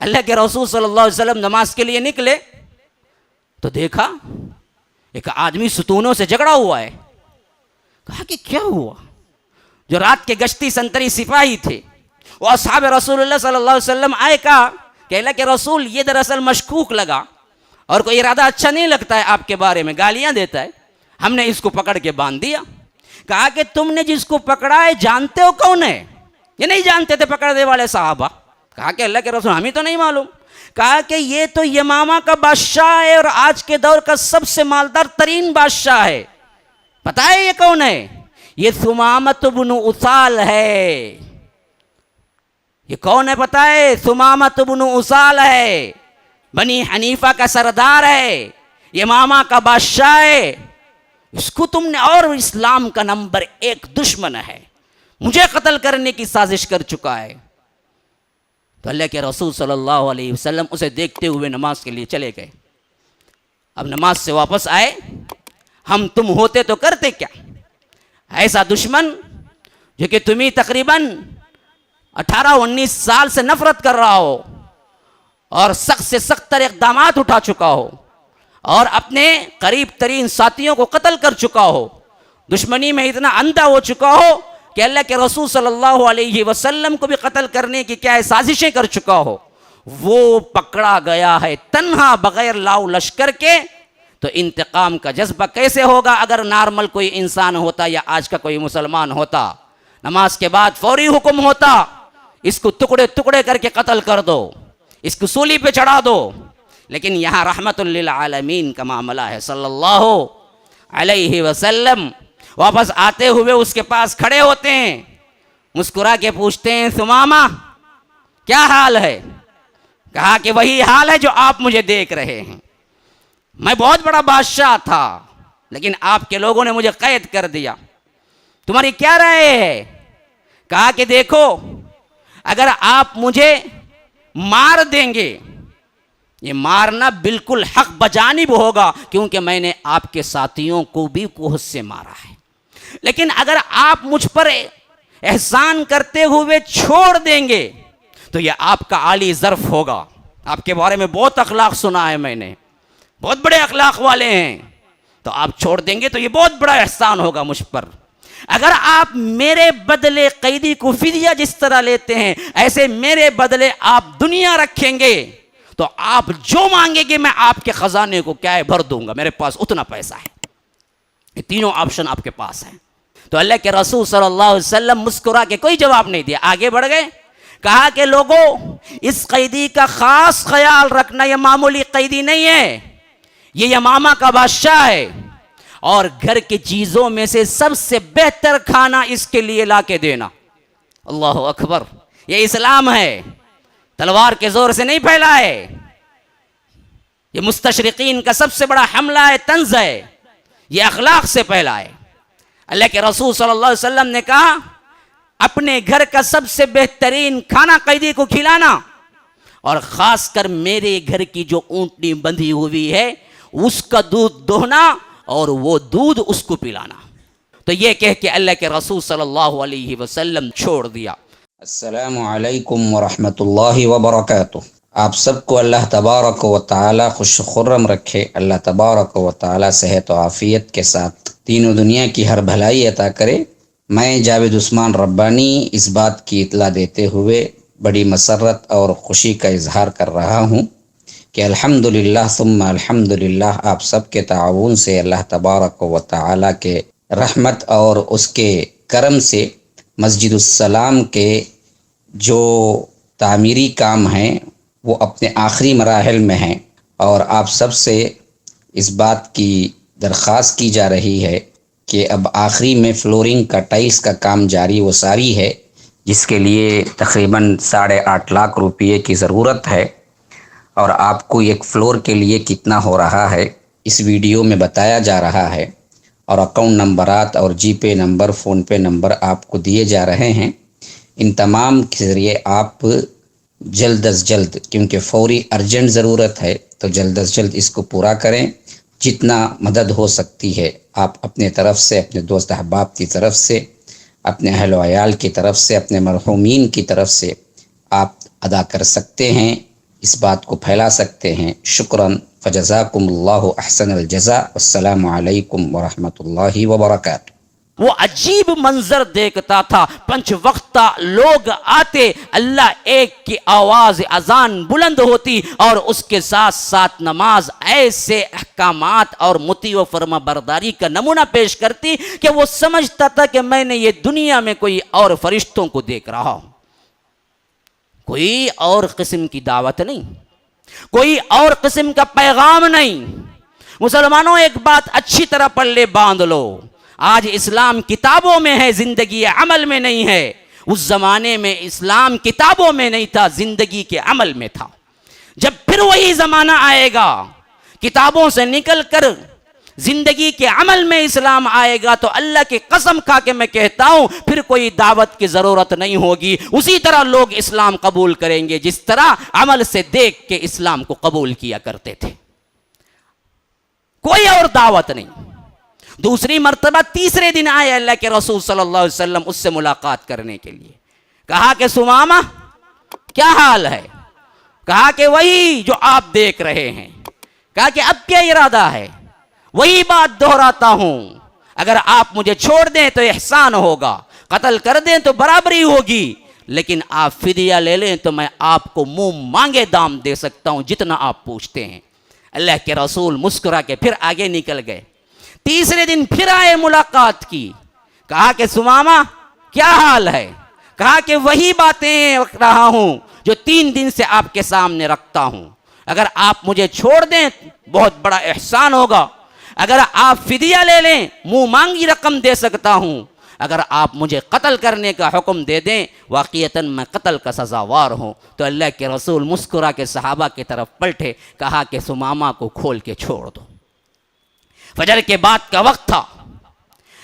اللہ کے رسول صلی اللہ علیہ وسلم نماز کے لیے نکلے تو دیکھا ایک آدمی ستونوں سے جھگڑا ہوا ہے. کہا کہ کیا ہوا؟ جو رات کے گشتی سنتری سپاہی تھے وہ اصحاب رسول اللہ صلی اللہ علیہ وسلم آئے، کہا کہ اللہ کے رسول یہ دراصل مشکوک لگا اور کوئی ارادہ اچھا نہیں لگتا ہے آپ کے بارے میں، گالیاں دیتا ہے، ہم نے اس کو پکڑ کے باندھ دیا. کہا کہ تم نے جس کو پکڑا ہے جانتے ہو کون ہے؟ یہ نہیں جانتے تھے پکڑنے والے صحابہ. کہا کہ اللہ کے رسول ہمیں تو نہیں معلوم. کہا کہ یہ تو یمامہ کا بادشاہ ہے اور آج کے دور کا سب سے مالدار ترین بادشاہ ہے. پتہ ہے یہ کون ہے؟ یہ ثمامۃ بن اسال ہے. یہ کون ہے پتہ ہے؟ ثمامۃ بن اسال ہے، بنی حنیفہ کا سردار ہے، یمامہ کا بادشاہ ہے. اس کو تم نے، اور اسلام کا نمبر 1 دشمن ہے، مجھے قتل کرنے کی سازش کر چکا ہے. تو اللہ کے رسول صلی اللہ علیہ وسلم اسے دیکھتے ہوئے نماز کے لیے چلے گئے. اب نماز سے واپس آئے، ہم تم ہوتے تو کرتے کیا؟ ایسا دشمن جو کہ تمہیں تقریباً 18-19 سال سے نفرت کر رہا ہو اور سخت سے سخت تر اقدامات اٹھا چکا ہو اور اپنے قریب ترین ساتھیوں کو قتل کر چکا ہو، دشمنی میں اتنا اندھا ہو چکا ہو کہ اللہ کے رسول صلی اللہ علیہ وسلم کو بھی قتل کرنے کی کیا سازشیں کر چکا ہو، وہ پکڑا گیا ہے تنہا بغیر لاؤ لشکر کے. تو انتقام کا جذبہ کیسے ہوگا اگر نارمل کوئی انسان ہوتا یا آج کا کوئی مسلمان ہوتا؟ نماز کے بعد فوری حکم ہوتا اس کو ٹکڑے ٹکڑے کر کے قتل کر دو، اس کو سولی پہ چڑھا دو. لیکن یہاں رحمت للعالمین کا معاملہ ہے. صلی اللہ علیہ وسلم واپس آتے ہوئے اس کے پاس کھڑے ہوتے ہیں، مسکرا کے پوچھتے ہیں ثمامہ کیا حال ہے؟ کہا کہ وہی حال ہے جو آپ مجھے دیکھ رہے ہیں. میں بہت بڑا بادشاہ تھا لیکن آپ کے لوگوں نے مجھے قید کر دیا، تمہاری کیا رائے ہے؟ کہا کہ دیکھو اگر آپ مجھے مار دیں گے، یہ مارنا بالکل حق بجانب ہوگا کیونکہ میں نے آپ کے ساتھیوں کو بھی کوہ سے مارا ہے، لیکن اگر آپ مجھ پر احسان کرتے ہوئے چھوڑ دیں گے تو یہ آپ کا عالی ظرف ہوگا. آپ کے بارے میں بہت اخلاق سنا ہے میں نے، بہت بڑے اخلاق والے ہیں، تو آپ چھوڑ دیں گے تو یہ بہت بڑا احسان ہوگا مجھ پر. اگر آپ میرے بدلے قیدی کو فدیہ جس طرح لیتے ہیں ایسے میرے بدلے آپ دنیا رکھیں گے تو آپ جو مانگیں گے میں آپ کے خزانے کو کیا ہے بھر دوں گا، میرے پاس اتنا پیسہ ہے. یہ تینوں آپشن آپ کے پاس ہیں. تو اللہ کے رسول صلی اللہ علیہ وسلم مسکرا کے کوئی جواب نہیں دیا، آگے بڑھ گئے. کہا کہ لوگوں اس قیدی کا خاص خیال رکھنا، یہ معمولی قیدی نہیں ہے، یہ یمامہ کا بادشاہ ہے اور گھر کی چیزوں میں سے سب سے بہتر کھانا اس کے لیے لا کے دینا. اللہ اکبر. یہ اسلام ہے، تلوار کے زور سے نہیں پھیلا ہے، یہ مستشرقین کا سب سے بڑا حملہ ہے، طنز ہے، یہ اخلاق سے پھیلا ہے. اللہ کے رسول صلی اللہ علیہ وسلم نے کہا اپنے گھر کا سب سے بہترین کھانا قیدی کو کھلانا اور خاص کر میرے گھر کی جو اونٹنی بندھی ہوئی ہے اس کا دودھ دوہنا اور وہ دودھ اس کو پلانا. تو یہ کہہ کے اللہ کے رسول صلی اللہ علیہ وسلم چھوڑ دیا. السلام علیکم ورحمۃ اللہ وبرکاتہ. آپ سب کو اللہ تبارک و تعالی خوش خرم رکھے. اللہ تبارک و تعالی صحت و عافیت کے ساتھ دین و دنیا کی ہر بھلائی عطا کرے. میں جاوید عثمان ربانی اس بات کی اطلاع دیتے ہوئے بڑی مسرت اور خوشی کا اظہار کر رہا ہوں کہ الحمدللہ ثم الحمدللہ آپ سب کے تعاون سے اللہ تبارک و تعالی کے رحمت اور اس کے کرم سے مسجد السلام کے جو تعمیری کام ہیں وہ اپنے آخری مراحل میں ہیں اور آپ سب سے اس بات کی درخواست کی جا رہی ہے کہ اب آخری میں فلورنگ کا ٹائلس کا کام جاری و ساری ہے جس کے لیے تقریباً 8.5 لاکھ روپئے کی ضرورت ہے اور آپ کو ایک فلور کے لیے کتنا ہو رہا ہے اس ویڈیو میں بتایا جا رہا ہے اور اکاؤنٹ نمبرات اور جی پے نمبر فون پے نمبر آپ کو دیے جا رہے ہیں. ان تمام کے ذریعے آپ جلد از جلد، کیونکہ فوری ارجنٹ ضرورت ہے تو جلد از جلد اس کو پورا کریں. جتنا مدد ہو سکتی ہے آپ اپنے طرف سے، اپنے دوست احباب کی طرف سے، اپنے اہل و عیال کی طرف سے، اپنے مرحومین کی طرف سے آپ ادا کر سکتے ہیں. اس بات کو پھیلا سکتے ہیں۔ شکراً فجزاکم اللہ احسن الجزاء، والسلام علیکم ورحمۃ اللہ وبرکاتہ۔ وہ عجیب منظر دیکھتا تھا، پنچ وقتہ لوگ آتے، اللہ ایک کی آواز اذان بلند ہوتی اور اس کے ساتھ ساتھ نماز ایسے احکامات اور مطیع و فرما برداری کا نمونہ پیش کرتی کہ وہ سمجھتا تھا کہ میں نے یہ دنیا میں کوئی اور فرشتوں کو دیکھ رہا ہوں۔ کوئی اور قسم کی دعوت نہیں، کوئی اور قسم کا پیغام نہیں۔ مسلمانوں ایک بات اچھی طرح پلے باندھ لو، آج اسلام کتابوں میں ہے، زندگی عمل میں نہیں ہے۔ اس زمانے میں اسلام کتابوں میں نہیں تھا، زندگی کے عمل میں تھا۔ جب پھر وہی زمانہ آئے گا، کتابوں سے نکل کر زندگی کے عمل میں اسلام آئے گا، تو اللہ کی قسم کھا کے میں کہتا ہوں پھر کوئی دعوت کی ضرورت نہیں ہوگی۔ اسی طرح لوگ اسلام قبول کریں گے جس طرح عمل سے دیکھ کے اسلام کو قبول کیا کرتے تھے، کوئی اور دعوت نہیں۔ دوسری مرتبہ تیسرے دن آئے اللہ کے رسول صلی اللہ علیہ وسلم اس سے ملاقات کرنے کے لیے، کہا کہ سمامہ کیا حال ہے؟ کہا کہ وہی جو آپ دیکھ رہے ہیں۔ کہا کہ اب کیا ارادہ ہے؟ وہی بات دہراتا ہوں، اگر آپ مجھے چھوڑ دیں تو احسان ہوگا، قتل کر دیں تو برابری ہوگی، لیکن آپ فدیہ لے لیں تو میں آپ کو منہ مانگے دام دے سکتا ہوں جتنا آپ پوچھتے ہیں۔ اللہ کے رسول مسکرا کے پھر آگے نکل گئے۔ تیسرے دن پھر آئے، ملاقات کی، کہا کہ سمامہ کیا حال ہے؟ کہا کہ وہی باتیں رکھ رہا ہوں جو 3 دن سے آپ کے سامنے رکھتا ہوں، اگر آپ مجھے چھوڑ دیں بہت بڑا احسان ہوگا، اگر آپ فدیہ لے لیں منہ مانگی رقم دے سکتا ہوں، اگر آپ مجھے قتل کرنے کا حکم دے دیں واقعتاً میں قتل کا سزاوار ہوں۔ تو اللہ کے رسول مسکرا کے صحابہ کی طرف پلٹے، کہا کہ سمامہ کو کھول کے چھوڑ دو۔ فجر کے بعد کا وقت تھا،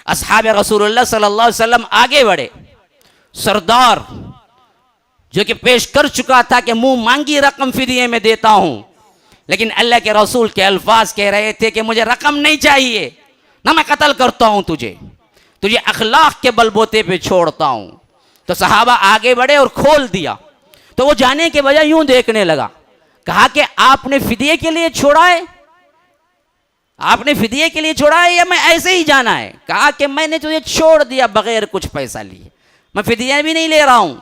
اصحاب رسول اللہ صلی اللہ علیہ وسلم آگے بڑھے۔ سردار جو کہ پیش کر چکا تھا کہ منہ مانگی رقم فدیے میں دیتا ہوں، لیکن اللہ کے رسول کے الفاظ کہہ رہے تھے کہ مجھے رقم نہیں چاہیے، نہ میں قتل کرتا ہوں تجھے اخلاق کے بلبوتے پہ چھوڑتا ہوں۔ تو صحابہ آگے بڑھے اور کھول دیا، تو وہ جانے کے بجائے یوں دیکھنے لگا۔ کہا کہ آپ نے فدیے کے لیے چھوڑا ہے؟ آپ نے فدیے کے لیے چھوڑا ہے یا میں ایسے ہی جانا ہے؟ کہا کہ میں نے تجھے چھوڑ دیا بغیر کچھ پیسہ لیے، میں فدیہ بھی نہیں لے رہا ہوں،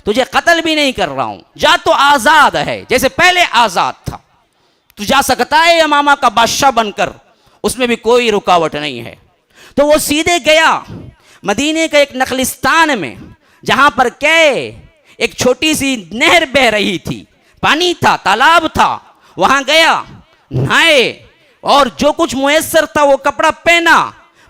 تجھے قتل بھی نہیں کر رہا ہوں، جا تو آزاد ہے جیسے پہلے آزاد تھا، تو جا سکتا ہے یمامہ کا بادشاہ بن کر، اس میں بھی کوئی رکاوٹ نہیں ہے۔ تو وہ سیدھے گیا مدینے کا ایک نخلستان میں، جہاں پر کہ ایک چھوٹی سی نہر بہ رہی تھی، پانی تھا، تالاب تھا، وہاں گیا، نہائے اور جو کچھ میسر تھا وہ کپڑا پہنا،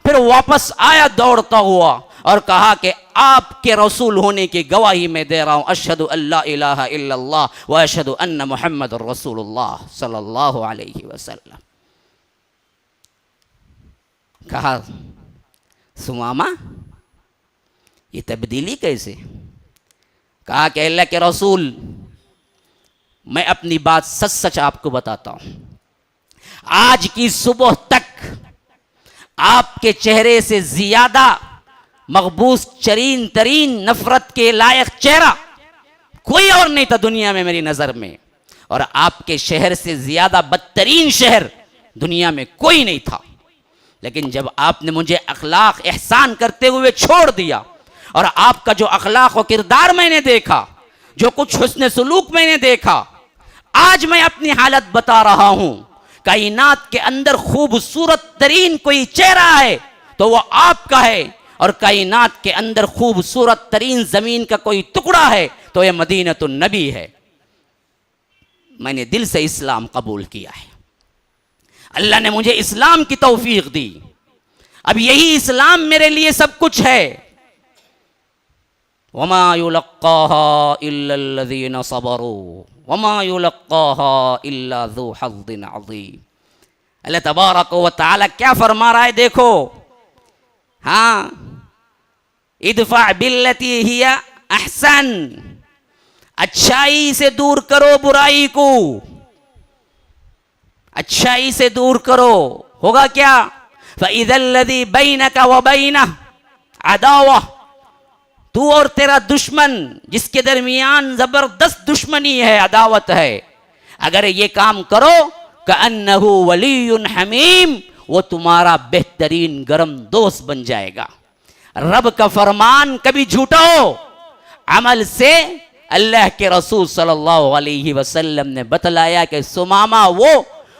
پھر واپس آیا دوڑتا ہوا اور کہا کہ آپ کے رسول ہونے کی گواہی میں دے رہا ہوں، اشہد ان لا الہ الا اللہ و اشہد ان محمد رسول اللہ صلی اللہ علیہ وسلم۔ کہا سمامہ یہ تبدیلی کیسے؟ کہا کہ اللہ کے رسول میں اپنی بات سچ سچ آپ کو بتاتا ہوں، آج کی صبح تک آپ کے چہرے سے زیادہ مقبوض ترین نفرت کے لائق چہرہ کوئی اور نہیں تھا دنیا میں میری نظر میں، اور آپ کے شہر سے زیادہ بدترین شہر دنیا میں کوئی نہیں تھا، لیکن جب آپ نے مجھے اخلاق احسان کرتے ہوئے چھوڑ دیا، اور آپ کا جو اخلاق و کردار میں نے دیکھا، جو کچھ حسن سلوک میں نے دیکھا، آج میں اپنی حالت بتا رہا ہوں، کائنات کے اندر خوبصورت ترین کوئی چہرہ ہے تو وہ آپ کا ہے، اور کائنات کے اندر خوبصورت ترین زمین کا کوئی ٹکڑا ہے تو یہ مدینۃ النبی ہے۔ میں نے دل سے اسلام قبول کیا ہے، اللہ نے مجھے اسلام کی توفیق دی، اب یہی اسلام میرے لیے سب کچھ ہے۔ وَمَا يُلَقَّاهَا إِلَّا الَّذِينَ صَبَرُوا وَمَا يُلَقَّاهَا إِلَّا ذُو حَظٍّ عَظِيمٍ۔ اللہ تبارک و تعالی کیا فرما رہا ہے، دیکھو، ہاں، ادفع باللتی ہی احسن، اچھائی سے دور کرو برائی کو، اچھائی سے دور کرو، ہوگا کیا؟ فَإِذَا الَّذِي بَيْنَكَ وَبَيْنَهُ عَدَاوَةٌ، تو اور تیرا دشمن جس کے درمیان زبردست دشمنی ہے، عداوت ہے، اگر یہ کام کرو کأنہ ولی حمیم، وہ تمہارا بہترین گرم دوست بن جائے گا۔ رب کا فرمان کبھی جھوٹا ہو، عمل سے اللہ کے رسول صلی اللہ علیہ وسلم نے بتلایا کہ سمامہ وہ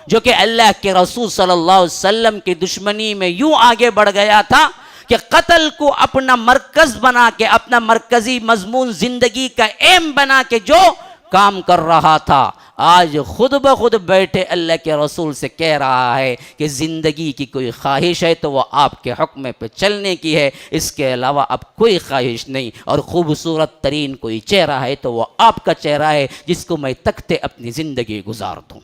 جو کہ اللہ کے رسول صلی اللہ علیہ وسلم کی دشمنی میں یوں آگے بڑھ گیا تھا کہ قتل کو اپنا مرکز بنا کے، اپنا مرکزی مضمون زندگی کا ایم بنا کے جو کام کر رہا تھا، آج خود بخود بیٹھے اللہ کے رسول سے کہہ رہا ہے کہ زندگی کی کوئی خواہش ہے تو وہ آپ کے حکم پہ چلنے کی ہے، اس کے علاوہ اب کوئی خواہش نہیں، اور خوبصورت ترین کوئی چہرہ ہے تو وہ آپ کا چہرہ ہے جس کو میں تکتے اپنی زندگی گزار دوں۔